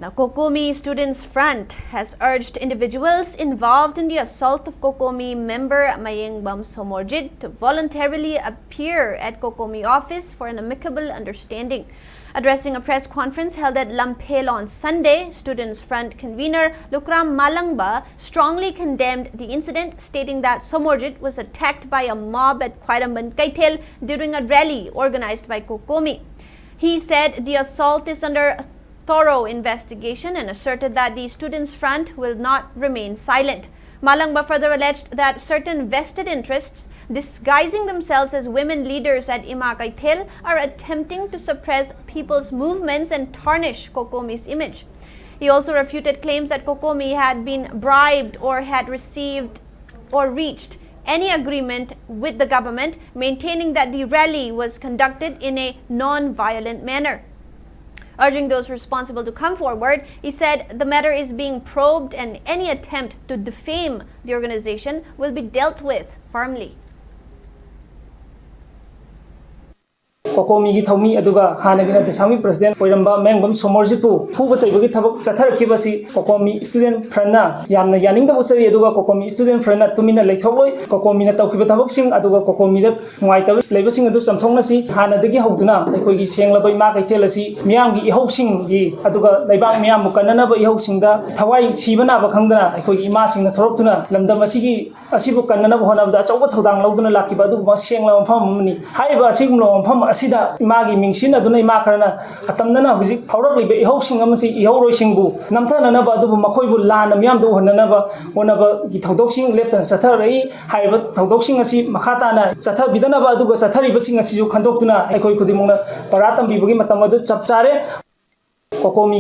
Now, Cocomi Students Front has urged individuals involved in the assault of Cocomi member Mayengbam Somorjit to voluntarily appear at Cocomi office for an amicable understanding. Addressing a press conference held at Lampel on Sunday, Students Front convener Lukram Malangba strongly condemned the incident, stating that Somorjit was attacked by a mob at Khwairamban Kaithel during a rally organized by Cocomi. He said the assault is under thorough investigation and asserted that the Students Front will not remain silent. Malangba further alleged that certain vested interests disguising themselves as women leaders at Ima Kaithel are attempting to suppress people's movements and tarnish Cocomi's image. He also refuted claims that Cocomi had been bribed or had received or reached any agreement with the government, maintaining that the rally was conducted in a non-violent manner. Urging those responsible to come forward, he said the matter is being probed and any attempt to defame the organization will be dealt with firmly. Cocomi Thomi Aduga Hanagina the Sami President Poiramba Mangbam Somorjitu, who was able to Satar Kibasi, Cocomi Student Prana, Yamna Yaning the Wusari Aduga Cocomi Student Prana, Tumina Latoi, Cocomina Tokibatabing, Aduga Cocomi, White Labelsing Adu some Tonasi, Hana de Gihotuna, Equi Sangla by Mark Telesi, Miangi Hoxing, Aduga Labang Miam Mukanana by Hoxinga, Tawai Sibana Bakangana, Equi Masing the Torotuna, Lamdamasigi, Asibukanana, one of the Chawatodang Loduna Laki Badu, Shangla Family, Haiba Signo, Pam Asida, Magi Mingsina, Duna Makarana, Atamana, Horribly, Hoxing Amasi, Yoroshingu, Namtana Badu, Makoibu Lan, Miamdu, Hanaba, one of Gitodoxing left and Satari, Haiba Todoxing Asi, Mahatana, Sata Bidana Baduga, Satari Basing as you Kandokuna, Eko Kudimuna, Paratam Bibugim Matamadu, Chapchare, Cocomi.